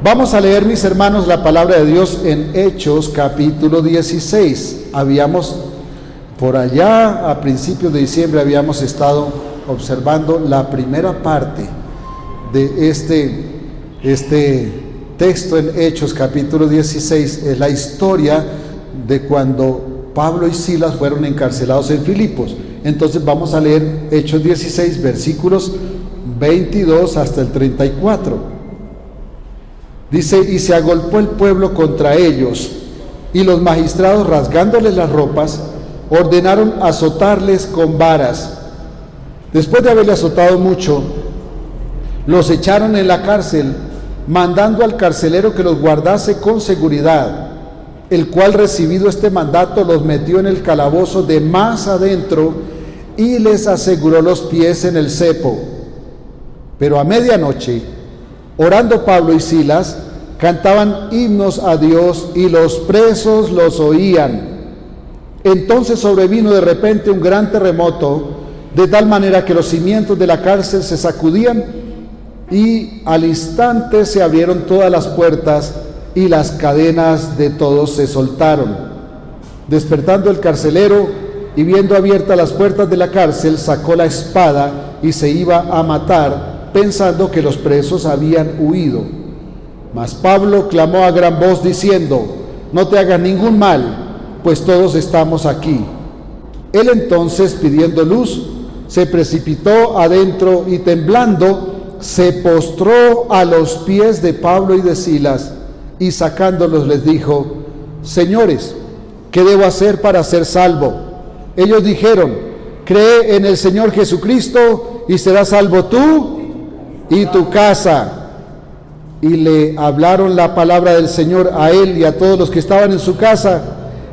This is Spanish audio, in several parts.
Vamos a leer, mis hermanos, la palabra de Dios en Hechos capítulo 16. Habíamos por allá, a principios de diciembre, habíamos estado observando la primera parte de este texto en Hechos capítulo 16. Es la historia de cuando Pablo y Silas fueron encarcelados en Filipos. Entonces vamos a leer Hechos 16, versículos 22 hasta el 34. Dice: y se agolpó el pueblo contra ellos, y los magistrados, rasgándoles las ropas, ordenaron azotarles con varas. Después de haberle azotado mucho, los echaron en la cárcel, mandando al carcelero que los guardase con seguridad, el cual, recibido este mandato, los metió en el calabozo de más adentro y les aseguró los pies en el cepo. Pero a medianoche, orando Pablo y Silas, cantaban himnos a Dios, y los presos los oían. Entonces sobrevino de repente un gran terremoto, de tal manera que los cimientos de la cárcel se sacudían, y al instante se abrieron todas las puertas, y las cadenas de todos se soltaron. Despertando el carcelero, y viendo abiertas las puertas de la cárcel, sacó la espada y se iba a matar, pensando que los presos habían huido. Mas Pablo clamó a gran voz diciendo: no te hagas ningún mal, pues todos estamos aquí. Él entonces, pidiendo luz, se precipitó adentro y temblando se postró a los pies de Pablo y de Silas, y sacándolos les dijo: señores, ¿qué debo hacer para ser salvo? Ellos dijeron: cree en el Señor Jesucristo y serás salvo tú y tu casa. Y le hablaron la palabra del Señor a él y a todos los que estaban en su casa.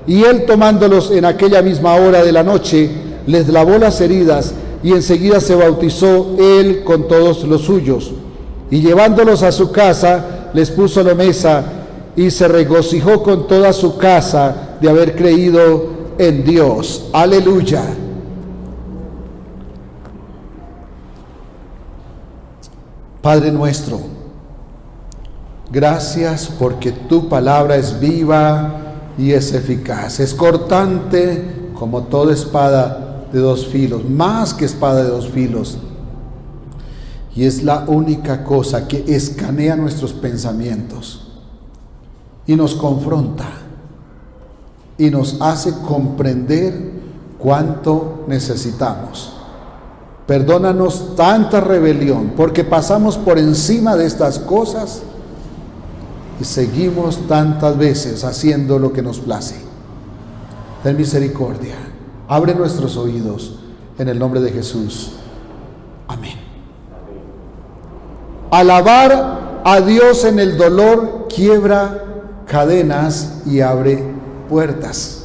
Y él, tomándolos en aquella misma hora de la noche, les lavó las heridas, y enseguida se bautizó él con todos los suyos. Y llevándolos a su casa, les puso la mesa, y se regocijó con toda su casa de haber creído en Dios. Aleluya. Padre nuestro, gracias porque tu palabra es viva y es eficaz, es cortante como toda espada de dos filos, más que espada de dos filos, y es la única cosa que escanea nuestros pensamientos y nos confronta y nos hace comprender cuánto necesitamos. Perdónanos tanta rebelión, porque pasamos por encima de estas cosas y seguimos tantas veces haciendo lo que nos place. Ten misericordia, abre nuestros oídos en el nombre de Jesús. Amén. Alabar a Dios en el dolor quiebra cadenas y abre puertas.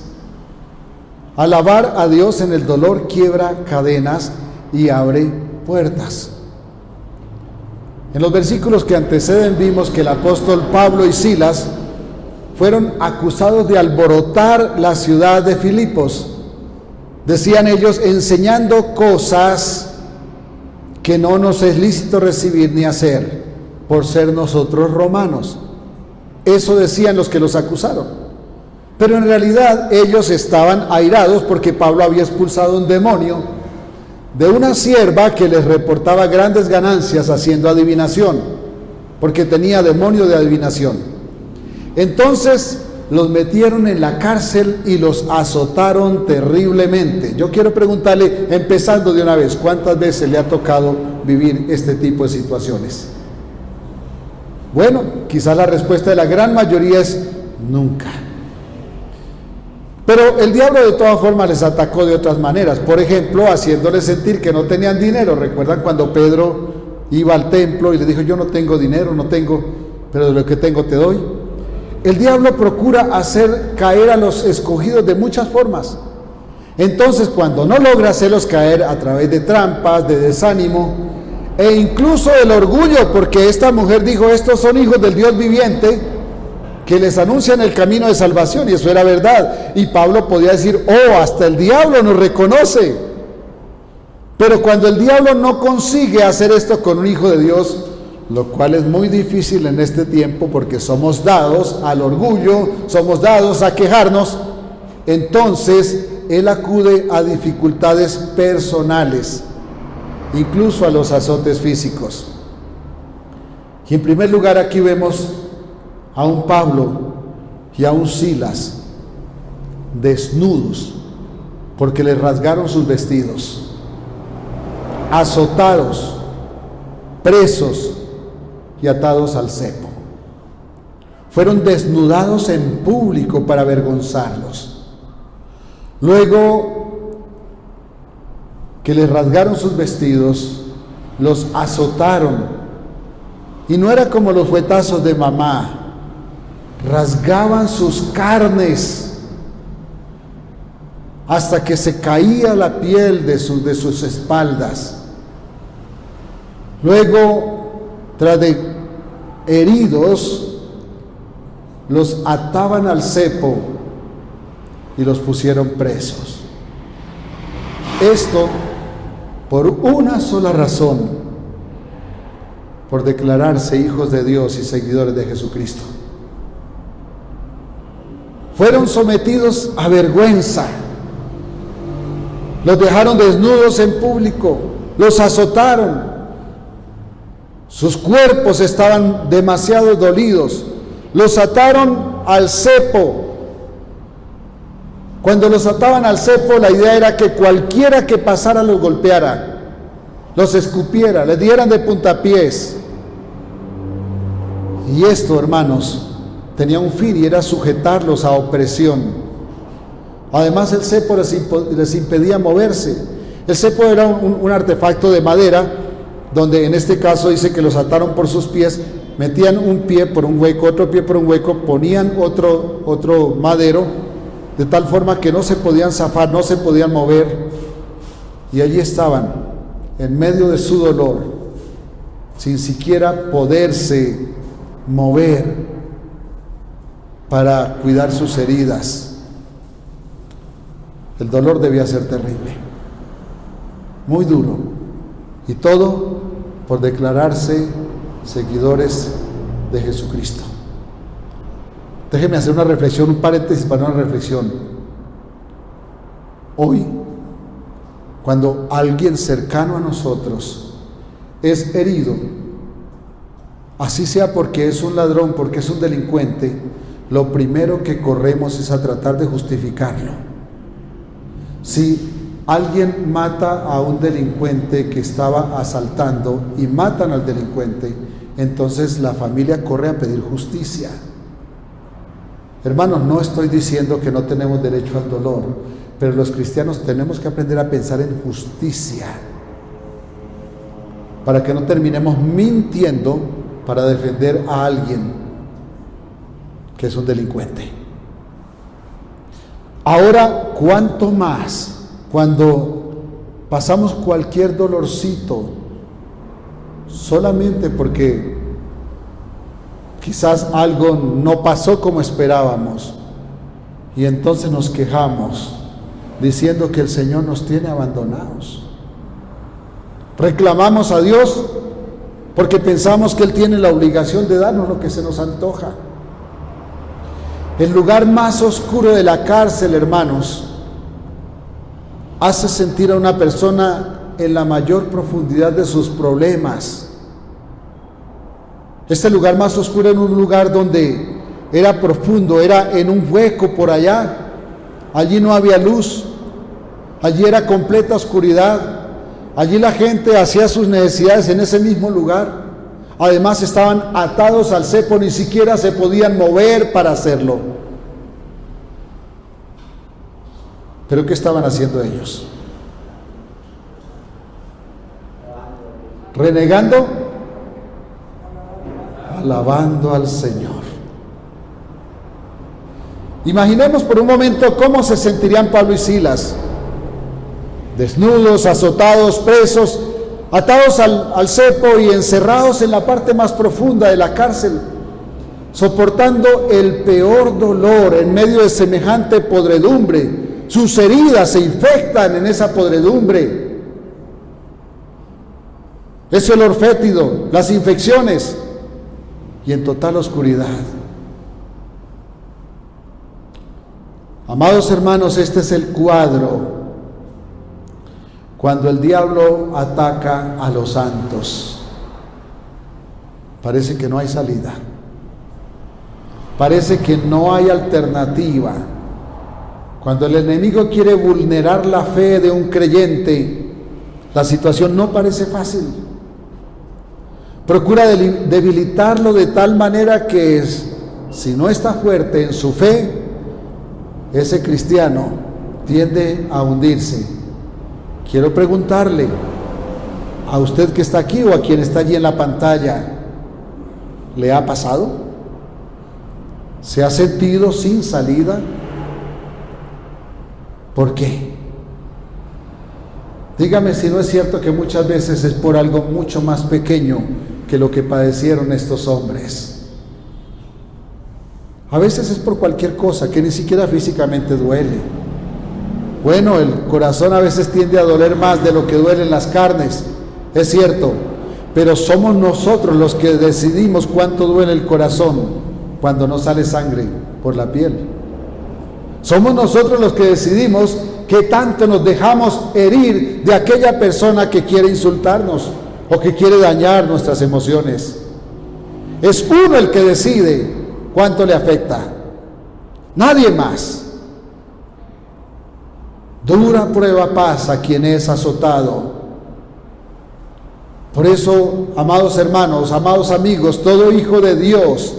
Alabar a Dios en el dolor quiebra cadenas y abre puertas. En los versículos que anteceden vimos que el apóstol Pablo y Silas fueron acusados de alborotar la ciudad de Filipos. Decían ellos: enseñando cosas que no nos es lícito recibir ni hacer, por ser nosotros romanos. Eso decían los que los acusaron. Pero en realidad ellos estaban airados porque Pablo había expulsado un demonio de una sierva que les reportaba grandes ganancias haciendo adivinación, porque tenía demonio de adivinación. Entonces los metieron en la cárcel y los azotaron terriblemente. Yo quiero preguntarle, empezando de una vez, ¿cuántas veces le ha tocado vivir este tipo de situaciones? Bueno, quizás la respuesta de la gran mayoría es nunca. Pero el diablo de todas formas les atacó de otras maneras. Por ejemplo, haciéndoles sentir que no tenían dinero. ¿Recuerdan cuando Pedro iba al templo y le dijo: yo no tengo dinero, no tengo, pero de lo que tengo te doy? El diablo procura hacer caer a los escogidos de muchas formas. Entonces, cuando no logra hacerlos caer a través de trampas, de desánimo e incluso del orgullo, porque esta mujer dijo: estos son hijos del Dios viviente, que les anuncian el camino de salvación, y eso era verdad. Y Pablo podía decir: oh, hasta el diablo nos reconoce. Pero cuando el diablo no consigue hacer esto con un hijo de Dios, lo cual es muy difícil en este tiempo porque somos dados al orgullo, somos dados a quejarnos. Entonces él acude a dificultades personales, incluso a los azotes físicos. Y en primer lugar aquí vemos a un Pablo y a un Silas desnudos porque les rasgaron sus vestidos, azotados, presos y atados al cepo. Fueron desnudados en público para avergonzarlos. Luego que les rasgaron sus vestidos, los azotaron. Y no era como los fuetazos de mamá, rasgaban sus carnes hasta que se caía la piel de sus espaldas. Luego, tras de heridos, los ataban al cepo y los pusieron presos. Esto por una sola razón: por declararse hijos de Dios y seguidores de Jesucristo. Fueron sometidos a vergüenza, los dejaron desnudos en público, los azotaron, sus cuerpos estaban demasiado dolidos, los ataron al cepo. Cuando los ataban al cepo, la idea era que cualquiera que pasara los golpeara, los escupiera, les dieran de puntapiés. Y esto, hermanos, tenía un fin y era sujetarlos a opresión. Además, el cepo les impedía moverse. El cepo era un artefacto de madera, donde en este caso dice que los ataron por sus pies, metían un pie por un hueco, otro pie por un hueco, ponían otro madero, de tal forma que no se podían zafar, no se podían mover, y allí estaban, en medio de su dolor, sin siquiera poderse mover para cuidar sus heridas. El dolor debía ser terrible, muy duro, y todo por declararse seguidores de Jesucristo. Déjeme hacer una reflexión, un paréntesis para una reflexión. Hoy, cuando alguien cercano a nosotros es herido, así sea porque es un ladrón, porque es un delincuente, lo primero que corremos es a tratar de justificarlo. Si alguien mata a un delincuente que estaba asaltando y matan al delincuente, entonces la familia corre a pedir justicia. Hermanos, no estoy diciendo que no tenemos derecho al dolor, pero los cristianos tenemos que aprender a pensar en justicia para que no terminemos mintiendo para defender a alguien que es un delincuente. Ahora, ¿cuánto más cuando pasamos cualquier dolorcito solamente porque quizás algo no pasó como esperábamos, y entonces nos quejamos diciendo que el Señor nos tiene abandonados? Reclamamos a Dios porque pensamos que Él tiene la obligación de darnos lo que se nos antoja. El lugar más oscuro de la cárcel, hermanos, hace sentir a una persona en la mayor profundidad de sus problemas. Este lugar más oscuro era un lugar donde era profundo, era en un hueco por allá. Allí no había luz, allí era completa oscuridad. Allí la gente hacía sus necesidades en ese mismo lugar. Además estaban atados al cepo, ni siquiera se podían mover para hacerlo. ¿Pero qué estaban haciendo ellos? ¿Renegando? Alabando al Señor. Imaginemos por un momento cómo se sentirían Pablo y Silas, desnudos, azotados, presos, atados al cepo y encerrados en la parte más profunda de la cárcel, soportando el peor dolor en medio de semejante podredumbre. Sus heridas se infectan en esa podredumbre. ese olor fétido, las infecciones y en total oscuridad. Amados hermanos, este es el cuadro cuando el diablo ataca a los santos. Parece que no hay salida. Parece que no hay alternativa. Cuando el enemigo quiere vulnerar la fe de un creyente, la situación no parece fácil. Procura debilitarlo de tal manera que si no está fuerte en su fe, ese cristiano tiende a hundirse. Quiero preguntarle a usted que está aquí o a quien está allí en la pantalla, ¿le ha pasado? ¿Se ha sentido sin salida? ¿Por qué? Dígame si no es cierto que muchas veces es por algo mucho más pequeño que lo que padecieron estos hombres. A veces es por cualquier cosa que ni siquiera físicamente duele. Bueno, el corazón a veces tiende a doler más de lo que duelen las carnes, es cierto, pero somos nosotros los que decidimos cuánto duele el corazón cuando no sale sangre por la piel. Somos nosotros los que decidimos qué tanto nos dejamos herir de aquella persona que quiere insultarnos o que quiere dañar nuestras emociones. Es uno el que decide cuánto le afecta, nadie más. Dura prueba pasa a quien es azotado. Por eso, amados hermanos, amados amigos, todo hijo de Dios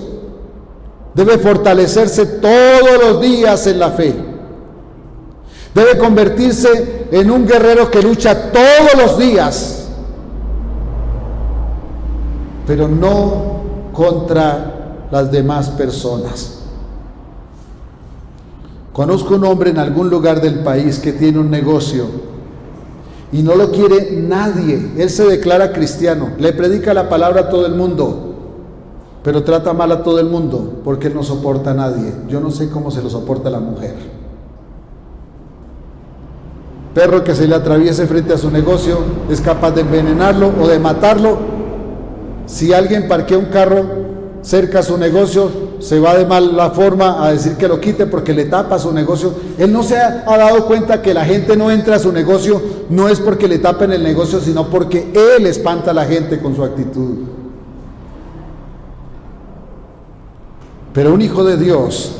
debe fortalecerse todos los días en la fe. Debe convertirse en un guerrero que lucha todos los días, pero no contra las demás personas. Conozco un hombre en algún lugar del país que tiene un negocio y no lo quiere nadie. Él se declara cristiano, le predica la palabra a todo el mundo, pero trata mal a todo el mundo porque él no soporta a nadie. Yo no sé cómo se lo soporta la mujer. Perro que se le atraviese frente a su negocio es capaz de envenenarlo o de matarlo. Si alguien parquea un carro cerca a su negocio, se va de mala forma a decir que lo quite porque le tapa su negocio. Él no se ha dado cuenta que la gente no entra a su negocio, no es porque le tapen el negocio, sino porque él espanta a la gente con su actitud. Pero un hijo de Dios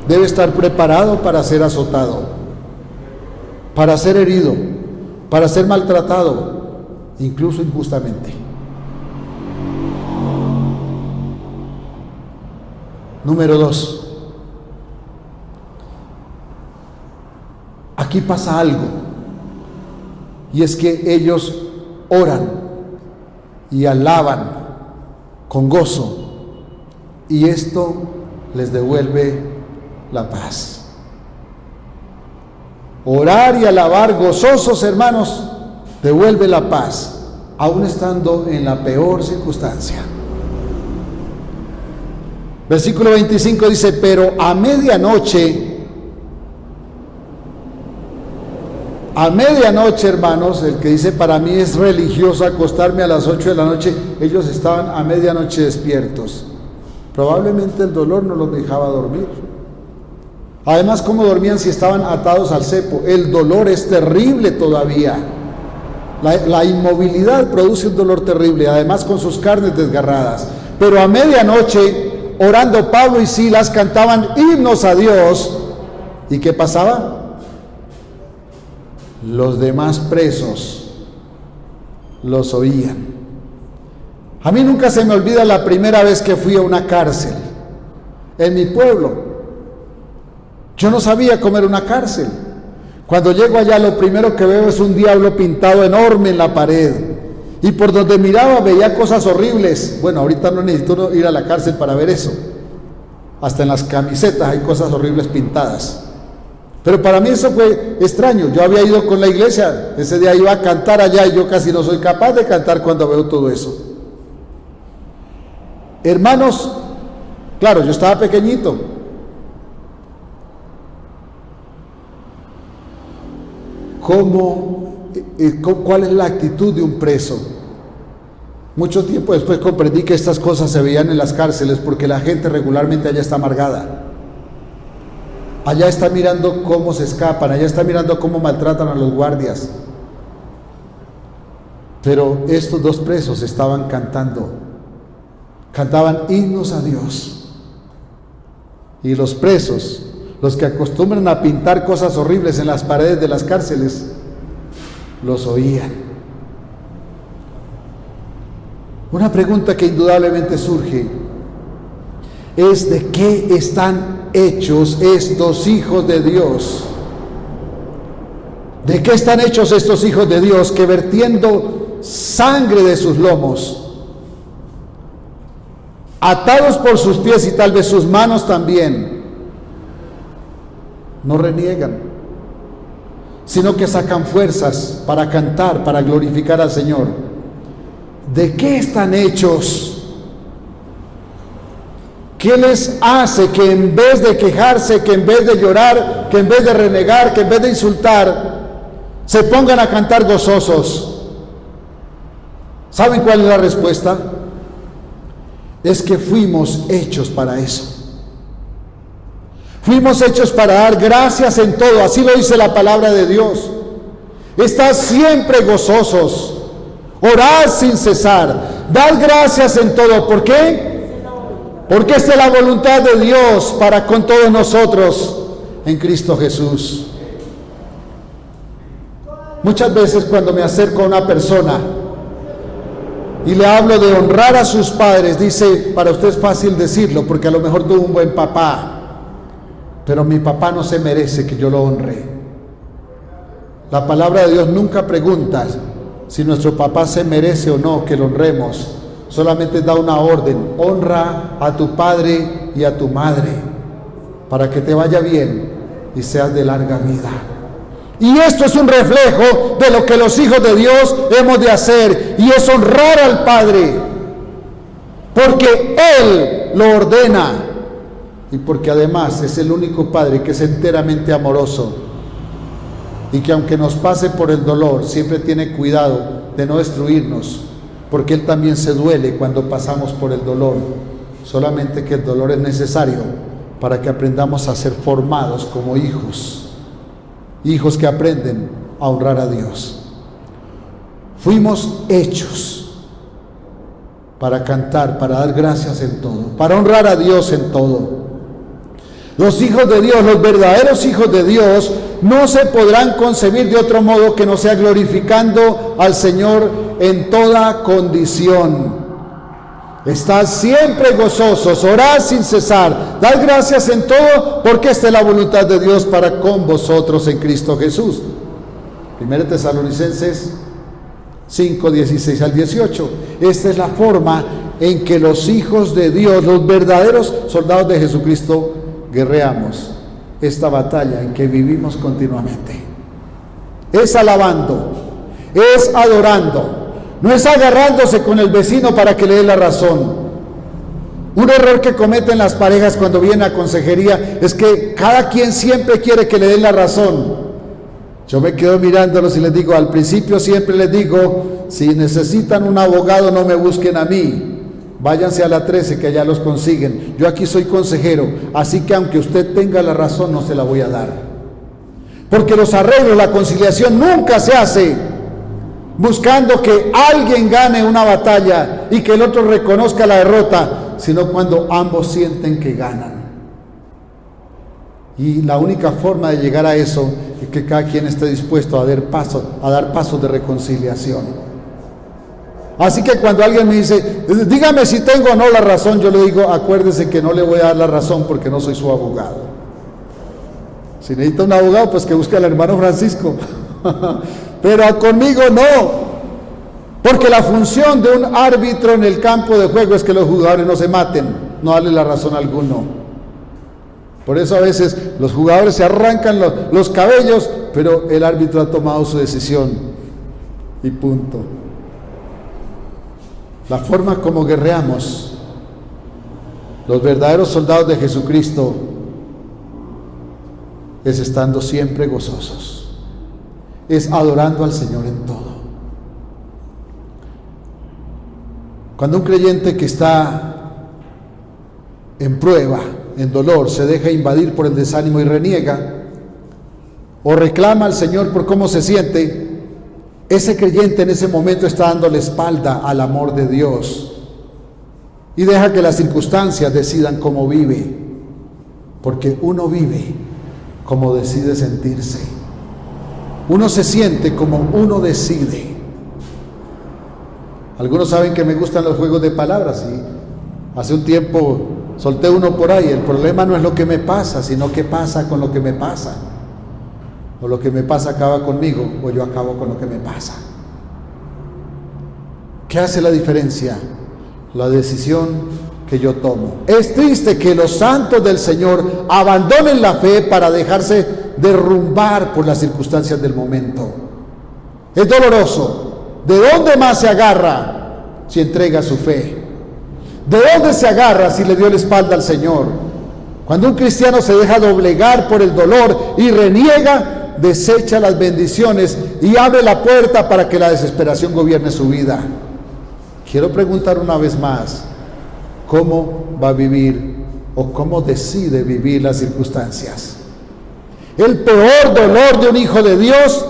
debe estar preparado para ser azotado, para ser herido, para ser maltratado, incluso injustamente. Número 2. Aquí pasa algo, y es que ellos oran y alaban con gozo, y esto les devuelve la paz. Orar y alabar gozosos, hermanos, devuelve la paz, aun estando en la peor circunstancia. Versículo 25 dice, pero a medianoche, hermanos, el que dice para mí es religioso acostarme a las 8 de la noche, ellos estaban a medianoche despiertos. Probablemente el dolor no los dejaba dormir. Además, ¿cómo dormían si estaban atados al cepo? El dolor es terrible todavía. La inmovilidad produce un dolor terrible, además con sus carnes desgarradas. Pero a medianoche, orando, Pablo y Silas cantaban himnos a Dios. ¿Y qué pasaba? Los demás presos los oían. A mí nunca se me olvida la primera vez que fui a una cárcel en mi pueblo. Yo no sabía cómo era una cárcel. Cuando llego allá, lo primero que veo es un diablo pintado enorme en la pared. Y por donde miraba veía cosas horribles. Bueno, ahorita no necesito ir a la cárcel para ver eso. Hasta en las camisetas hay cosas horribles pintadas. Pero para mí eso fue extraño. Yo había ido con la iglesia, ese día iba a cantar allá y yo casi no soy capaz de cantar cuando veo todo eso. Hermanos, claro, yo estaba pequeñito. ¿Cuál es la actitud de un preso? Mucho tiempo después comprendí que estas cosas se veían en las cárceles porque la gente regularmente allá está amargada. Allá está mirando cómo se escapan, allá está mirando cómo maltratan a los guardias. Pero estos dos presos estaban cantando, cantaban himnos a Dios. Y los presos, los que acostumbran a pintar cosas horribles en las paredes de las cárceles, los oían. Una pregunta que indudablemente surge es: ¿de qué están hechos estos hijos de Dios? ¿De qué están hechos estos hijos de Dios que vertiendo sangre de sus lomos, atados por sus pies y tal vez sus manos también, no reniegan, sino que sacan fuerzas para cantar, para glorificar al Señor? ¿De qué están hechos? ¿Qué les hace que en vez de quejarse, que en vez de llorar, que en vez de renegar, que en vez de insultar, se pongan a cantar gozosos? ¿Saben cuál es la respuesta? Es que fuimos hechos para eso. Fuimos hechos para dar gracias en todo, así lo dice la palabra de Dios. Estad siempre gozosos, orad sin cesar, dad gracias en todo. ¿Por qué? Porque esta es la voluntad de Dios para con todos nosotros en Cristo Jesús. Muchas veces cuando me acerco a una persona y le hablo de honrar a sus padres, dice: para usted es fácil decirlo porque a lo mejor tuvo un buen papá, pero mi papá no se merece que yo lo honre. La palabra de Dios nunca pregunta si nuestro papá se merece o no que lo honremos, solamente da una orden: honra a tu padre y a tu madre para que te vaya bien y seas de larga vida. Y esto es un reflejo de lo que los hijos de Dios hemos de hacer, y es honrar al Padre, porque Él lo ordena y porque además es el único Padre que es enteramente amoroso y que aunque nos pase por el dolor, siempre tiene cuidado de no destruirnos, porque Él también se duele cuando pasamos por el dolor, solamente que el dolor es necesario para que aprendamos a ser formados como hijos que aprenden a honrar a Dios. Fuimos hechos para cantar, para dar gracias en todo, para honrar a Dios en todo. Los hijos de Dios, los verdaderos hijos de Dios, no se podrán concebir de otro modo que no sea glorificando al Señor en toda condición. Estad siempre gozosos, orad sin cesar, dad gracias en todo, porque esta es la voluntad de Dios para con vosotros en Cristo Jesús. 1 Tesalonicenses 5, 16 al 18. Esta es la forma en que los hijos de Dios, los verdaderos soldados de Jesucristo, guerreamos esta batalla en que vivimos continuamente. Es alabando, es adorando, no es agarrándose con el vecino para que le dé la razón. Un error que cometen las parejas cuando vienen a consejería es que cada quien siempre quiere que le den la razón. Yo me quedo mirándolos y les digo, al principio siempre les digo: si necesitan un abogado, no me busquen a mí, váyanse a la 13 que allá los consiguen. Yo aquí soy consejero, así que aunque usted tenga la razón, no se la voy a dar, porque los arreglos, la conciliación nunca se hace buscando que alguien gane una batalla y que el otro reconozca la derrota, sino cuando ambos sienten que ganan. Y la única forma de llegar a eso es que cada quien esté dispuesto a dar pasos de reconciliación. Así que cuando alguien me dice: dígame si tengo o no la razón, yo le digo: acuérdese que no le voy a dar la razón porque no soy su abogado. Si necesita un abogado, pues que busque al hermano Francisco. Pero conmigo no, porque la función de un árbitro en el campo de juego es que los jugadores no se maten, no darle la razón a alguno. Por eso a veces los jugadores se arrancan los cabellos, pero el árbitro ha tomado su decisión y punto. La forma como guerreamos los verdaderos soldados de Jesucristo es estando siempre gozosos, es adorando al Señor en todo. Cuando un creyente que está en prueba, en dolor, se deja invadir por el desánimo y reniega, o reclama al Señor por cómo se siente, ese creyente en ese momento está dando la espalda al amor de Dios y deja que las circunstancias decidan cómo vive, porque uno vive como decide sentirse. Uno se siente como uno decide. Algunos saben que me gustan los juegos de palabras y hace un tiempo solté uno por ahí. El problema no es lo que me pasa, sino qué pasa con lo que me pasa. O lo que me pasa acaba conmigo, o yo acabo con lo que me pasa. ¿Qué hace la diferencia? La decisión que yo tomo. Es triste que los santos del Señor abandonen la fe para dejarse derrumbar por las circunstancias del momento. Es doloroso. ¿De dónde más se agarra si entrega su fe? ¿De dónde se agarra si le dio la espalda al Señor? Cuando un cristiano se deja doblegar por el dolor y reniega, desecha las bendiciones y abre la puerta para que la desesperación gobierne su vida. Quiero preguntar una vez más, ¿cómo va a vivir o cómo decide vivir las circunstancias? El peor dolor de un hijo de Dios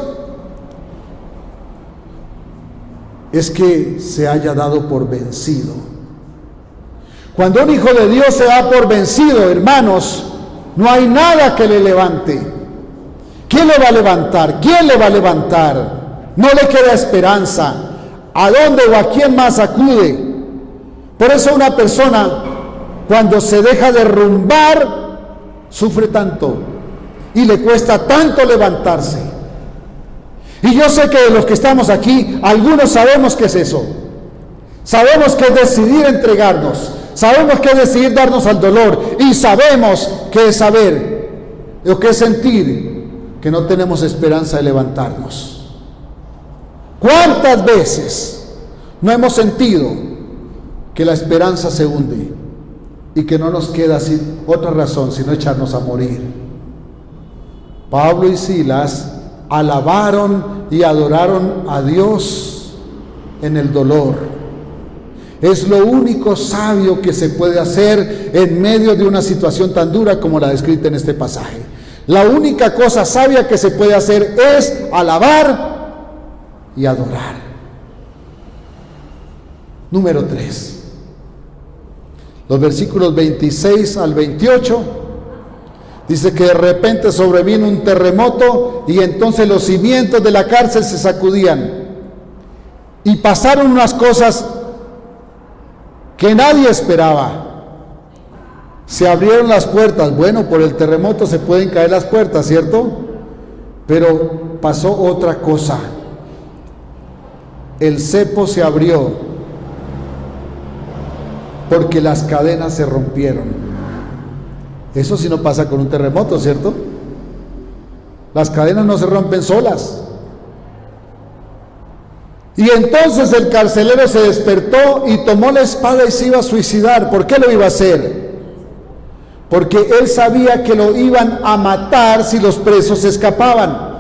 es que se haya dado por vencido. Cuando un hijo de Dios se da por vencido, hermanos, no hay nada que le levante. ¿Quién le va a levantar? ¿Quién le va a levantar? No le queda esperanza. ¿A dónde o a quién más acude? Por eso una persona, cuando se deja derrumbar, sufre tanto y le cuesta tanto levantarse. Y yo sé que de los que estamos aquí, algunos sabemos qué es eso. Sabemos que es decidir entregarnos. Sabemos que es decidir darnos al dolor. Y sabemos que es saber, o que es sentir que no tenemos esperanza de levantarnos. ¿Cuántas veces no hemos sentido que la esperanza se hunde y que no nos queda sin otra razón sino echarnos a morir? Pablo y Silas alabaron y adoraron a Dios en el dolor. Es lo único sabio que se puede hacer en medio de una situación tan dura como la descrita en este pasaje. La única cosa sabia que se puede hacer es alabar y adorar. Número 3. Los versículos 26 al 28 dice que de repente sobrevino un terremoto y entonces los cimientos de la cárcel se sacudían y pasaron unas cosas que nadie esperaba. Se abrieron las puertas. Bueno, por el terremoto se pueden caer las puertas, ¿cierto? Pero pasó otra cosa. El cepo se abrió porque las cadenas se rompieron. Eso sí no pasa con un terremoto, ¿cierto? Las cadenas no se rompen solas. Y entonces el carcelero se despertó y tomó la espada y se iba a suicidar. ¿Por qué lo iba a hacer? Porque él sabía que lo iban a matar si los presos se escapaban.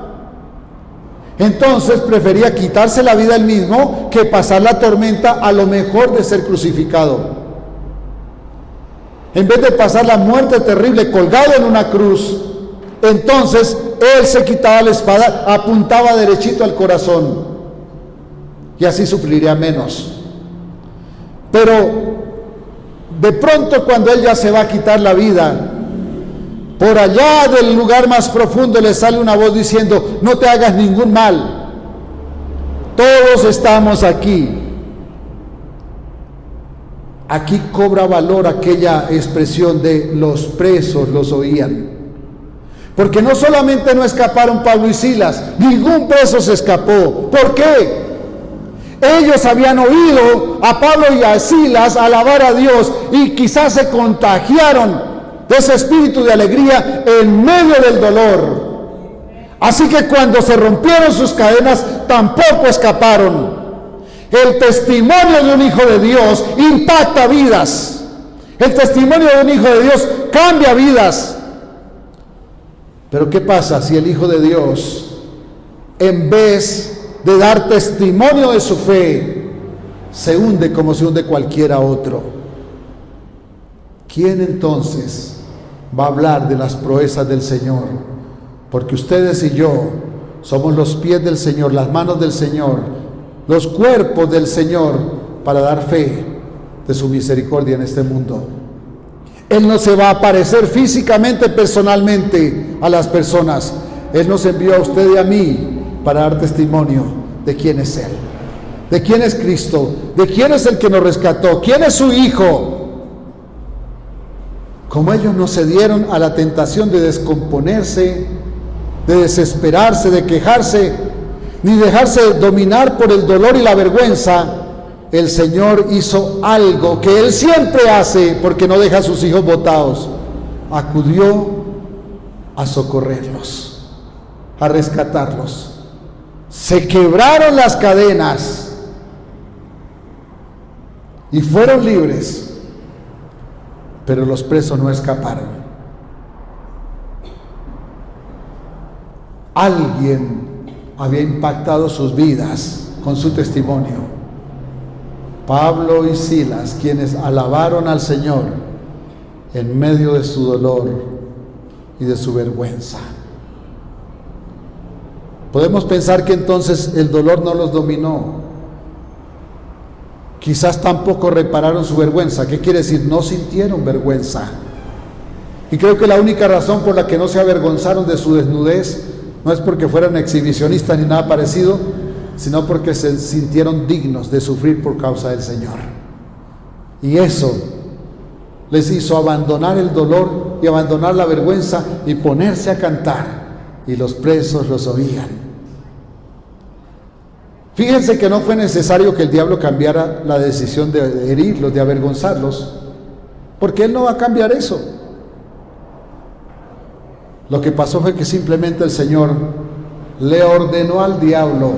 Entonces prefería quitarse la vida él mismo que pasar la tormenta, a lo mejor de ser crucificado. En vez de pasar la muerte terrible colgado en una cruz, entonces él se quitaba la espada, apuntaba derechito al corazón y así sufriría menos. Pero de pronto, cuando él ya se va a quitar la vida, por allá del lugar más profundo le sale una voz diciendo: no te hagas ningún mal, todos estamos aquí. Aquí cobra valor aquella expresión de los presos los oían, porque no solamente no escaparon Pablo y Silas, ningún preso se escapó. ¿Por qué? Ellos habían oído a Pablo y a Silas alabar a Dios y quizás se contagiaron de ese espíritu de alegría en medio del dolor. Así que cuando se rompieron sus cadenas, tampoco escaparon. El testimonio de un hijo de Dios impacta vidas. El testimonio de un hijo de Dios cambia vidas. Pero ¿qué pasa si el hijo de Dios, en vez de dar testimonio de su fe, se hunde como se hunde cualquiera otro. ¿Quién entonces va a hablar de las proezas del Señor? Porque ustedes y yo somos los pies del Señor, las manos del Señor, los cuerpos del Señor, para dar fe de su misericordia en este mundo. Él no se va a aparecer físicamente, personalmente a las personas. Él nos envió a usted y a mí para dar testimonio de quién es Él, de quién es Cristo, de quién es el que nos rescató, quién es su Hijo. Como ellos no cedieron a la tentación de descomponerse, de desesperarse, de quejarse, ni dejarse dominar por el dolor y la vergüenza, el Señor hizo algo que Él siempre hace, porque no deja a sus hijos botados. Acudió a socorrerlos, a rescatarlos. Se quebraron las cadenas y fueron libres, pero los presos no escaparon. Alguien había impactado sus vidas con su testimonio. Pablo y Silas, quienes alabaron al Señor en medio de su dolor y de su vergüenza. Podemos pensar que entonces el dolor no los dominó. Quizás tampoco repararon su vergüenza. ¿Qué quiere decir? No sintieron vergüenza. Y creo que la única razón por la que no se avergonzaron de su desnudez no es porque fueran exhibicionistas ni nada parecido, sino porque se sintieron dignos de sufrir por causa del Señor. Y eso les hizo abandonar el dolor y abandonar la vergüenza y ponerse a cantar, y los presos los oían. Fíjense que no fue necesario que el diablo cambiara la decisión de herirlos, de avergonzarlos, porque él no va a cambiar eso. Lo que pasó fue que simplemente el Señor le ordenó al diablo: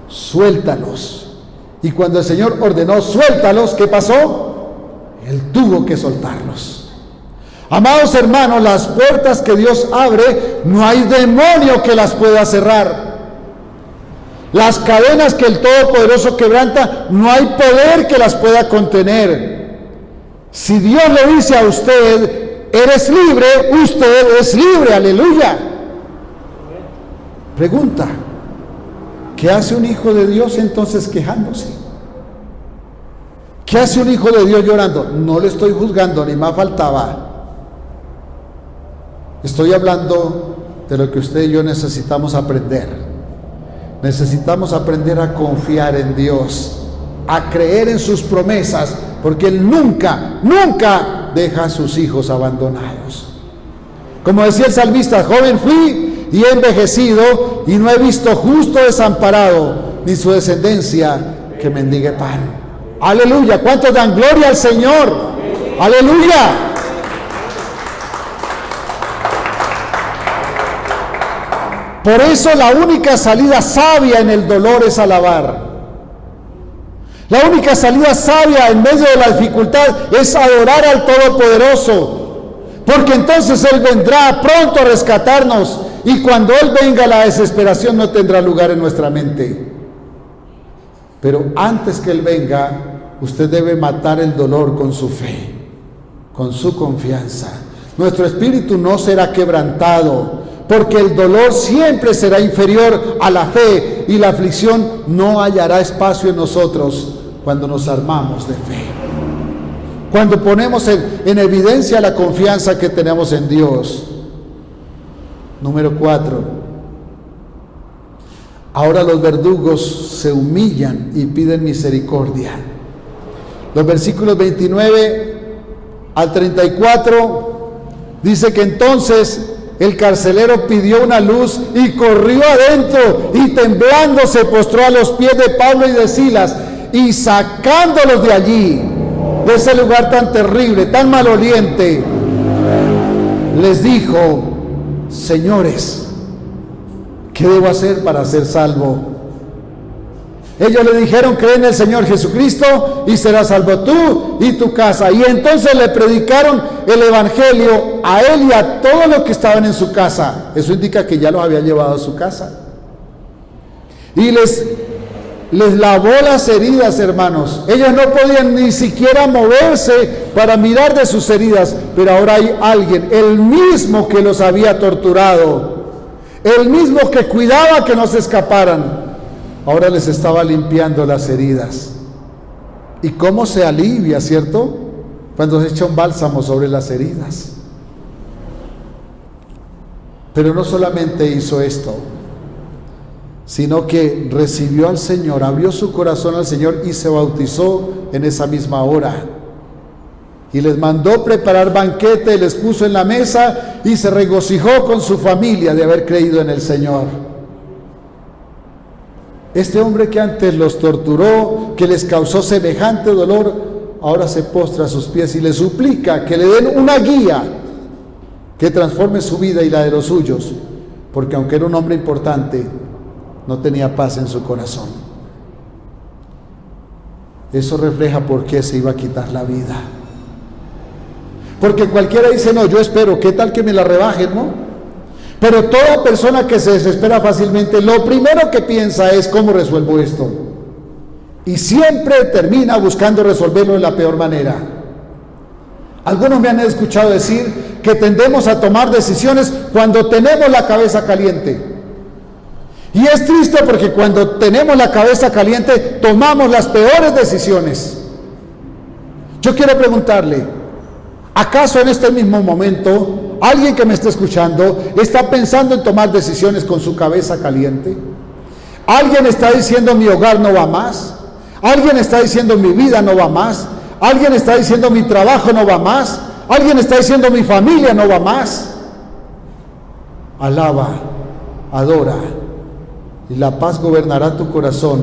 suéltalos. Y cuando el Señor ordenó suéltalos, ¿qué pasó? Él tuvo que soltarlos. Amados hermanos, las puertas que Dios abre, no hay demonio que las pueda cerrar. Las cadenas que el Todopoderoso quebranta, no hay poder que las pueda contener. Si Dios le dice a usted: eres libre, usted es libre, aleluya. Pregunta: ¿qué hace un hijo de Dios entonces quejándose? ¿Qué hace un hijo de Dios llorando? No le estoy juzgando, ni más faltaba. Estoy hablando de lo que usted y yo necesitamos aprender. Necesitamos aprender a confiar en Dios, a creer en sus promesas, porque Él nunca, nunca deja a sus hijos abandonados. Como decía el salmista: joven fui y he envejecido, y no he visto justo desamparado, ni su descendencia que mendigue pan. Aleluya. ¿Cuántos dan gloria al Señor? Aleluya. Por eso la única salida sabia en el dolor es alabar. La única salida sabia en medio de la dificultad es adorar al Todopoderoso, porque entonces Él vendrá pronto a rescatarnos, y cuando Él venga, la desesperación no tendrá lugar en nuestra mente. Pero antes que Él venga, usted debe matar el dolor con su fe, con su confianza. Nuestro espíritu no será quebrantado, porque el dolor siempre será inferior a la fe, y la aflicción no hallará espacio en nosotros cuando nos armamos de fe, cuando ponemos en evidencia la confianza que tenemos en Dios. Número 4. Ahora los verdugos se humillan y piden misericordia. Los versículos 29 al 34 dice que entonces el carcelero pidió una luz y corrió adentro, y temblando se postró a los pies de Pablo y de Silas, y sacándolos de allí, de ese lugar tan terrible, tan maloliente, les dijo: señores, ¿qué debo hacer para ser salvo? Ellos le dijeron: cree en el Señor Jesucristo y serás salvo tú y tu casa. Y entonces le predicaron el evangelio a él y a todos los que estaban en su casa. Eso indica que ya los había llevado a su casa. Y les les lavó las heridas, hermanos. Ellos no podían ni siquiera moverse para mirar de sus heridas, pero ahora hay alguien, el mismo que los había torturado, el mismo que cuidaba que no se escaparan, ahora les estaba limpiando las heridas. ¿Y cómo se alivia, cierto? Cuando se echa un bálsamo sobre las heridas. Pero no solamente hizo esto, sino que recibió al Señor, abrió su corazón al Señor y se bautizó en esa misma hora. Y les mandó preparar banquete, les puso en la mesa y se regocijó con su familia de haber creído en el Señor. Este hombre que antes los torturó, que les causó semejante dolor, ahora se postra a sus pies y les suplica que le den una guía que transforme su vida y la de los suyos, porque aunque era un hombre importante, no tenía paz en su corazón. Eso refleja por qué se iba a quitar la vida. Porque cualquiera dice, no, yo espero, ¿qué tal que me la rebajen, no? Pero toda persona que se desespera fácilmente, lo primero que piensa es, ¿cómo resuelvo esto? Y siempre termina buscando resolverlo de la peor manera. Algunos me han escuchado decir que tendemos a tomar decisiones cuando tenemos la cabeza caliente. Y es triste porque cuando tenemos la cabeza caliente tomamos las peores decisiones. Yo quiero preguntarle, ¿acaso en este mismo momento alguien que me está escuchando está pensando en tomar decisiones con su cabeza caliente? ¿Alguien está diciendo mi hogar no va más? ¿Alguien está diciendo mi vida no va más? ¿Alguien está diciendo mi trabajo no va más? ¿Alguien está diciendo mi familia no va más? Alaba, adora, y la paz gobernará tu corazón,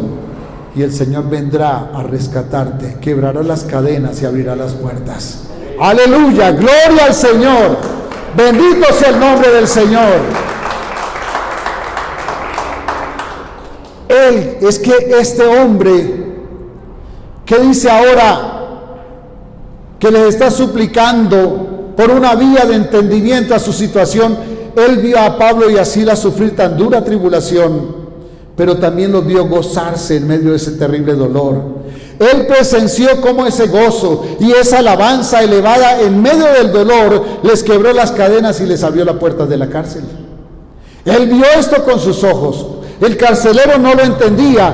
y el Señor vendrá a rescatarte, quebrará las cadenas y abrirá las puertas. Aleluya, gloria al Señor, bendito sea el nombre del Señor. Es que este hombre que dice ahora que les está suplicando por una vía de entendimiento a su situación, él vio a Pablo y a Silas sufrir tan dura tribulación, pero también los vio gozarse en medio de ese terrible dolor. Él presenció cómo ese gozo y esa alabanza elevada en medio del dolor les quebró las cadenas y les abrió las puertas de la cárcel. Él vio esto con sus ojos. El carcelero no lo entendía,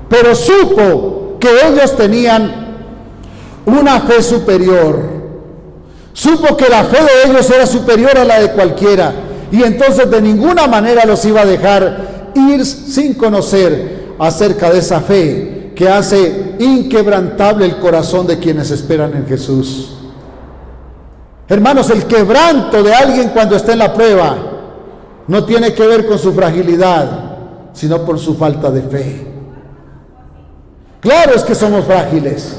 pero supo que ellos tenían una fe superior. Supo que la fe de ellos era superior a la de cualquiera, y entonces de ninguna manera los iba a dejar ir sin conocer acerca de esa fe que hace inquebrantable el corazón de quienes esperan en Jesús. Hermanos, el quebranto de alguien cuando está en la prueba no tiene que ver con su fragilidad, sino por su falta de fe. Claro es que somos frágiles,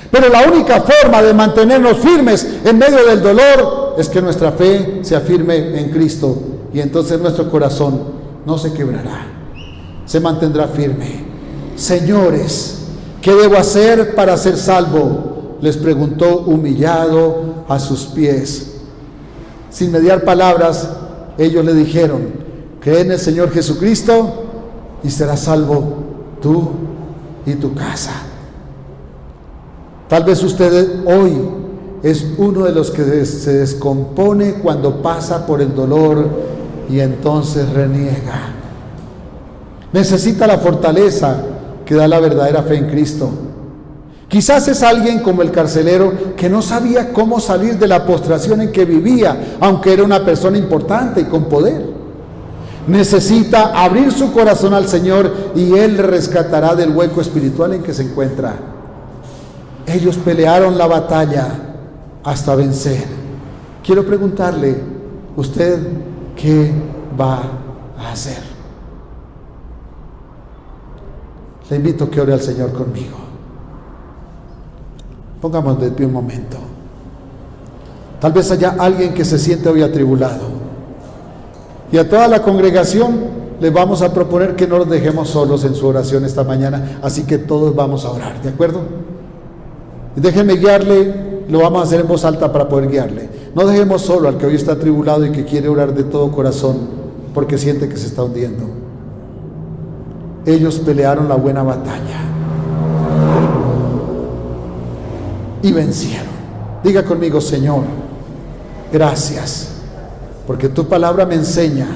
pero la única forma de mantenernos firmes en medio del dolor es que nuestra fe se afirme en Cristo, y entonces nuestro corazón no se quebrará, se mantendrá firme. Señores, ¿qué debo hacer para ser salvo?, les preguntó humillado a sus pies. Sin mediar palabras, ellos le dijeron: cree en el Señor Jesucristo y serás salvo tú y tu casa. Tal vez usted hoy es uno de los que se descompone cuando pasa por el dolor y entonces reniega. Necesita la fortaleza que da la verdadera fe en Cristo. Quizás es alguien como el carcelero que no sabía cómo salir de la postración en que vivía, aunque era una persona importante y con poder. Necesita abrir su corazón al Señor y Él le rescatará del hueco espiritual en que se encuentra. Ellos pelearon la batalla hasta vencer. Quiero preguntarle, ¿usted qué va a hacer? Le invito a que ore al Señor conmigo. Pongámonos de pie un momento. Tal vez haya alguien que se siente hoy atribulado. Y a toda la congregación les vamos a proponer que no los dejemos solos en su oración esta mañana. Así que todos vamos a orar, ¿de acuerdo? Y déjenme guiarle, lo vamos a hacer en voz alta para poder guiarle. No dejemos solo al que hoy está atribulado y que quiere orar de todo corazón porque siente que se está hundiendo. ellos pelearon la buena batalla y vencieron. Diga conmigo: Señor, gracias, porque tu palabra me enseña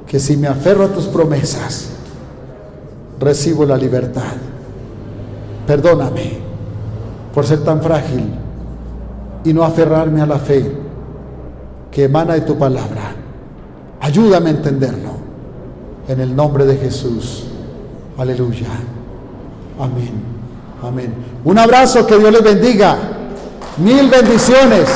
que si me aferro a tus promesas, recibo la libertad. Perdóname por ser tan frágil y no aferrarme a la fe que emana de tu palabra. Ayúdame a entenderlo. En el nombre de Jesús. Aleluya. Amén. Amén. Un abrazo, que Dios les bendiga. Mil bendiciones.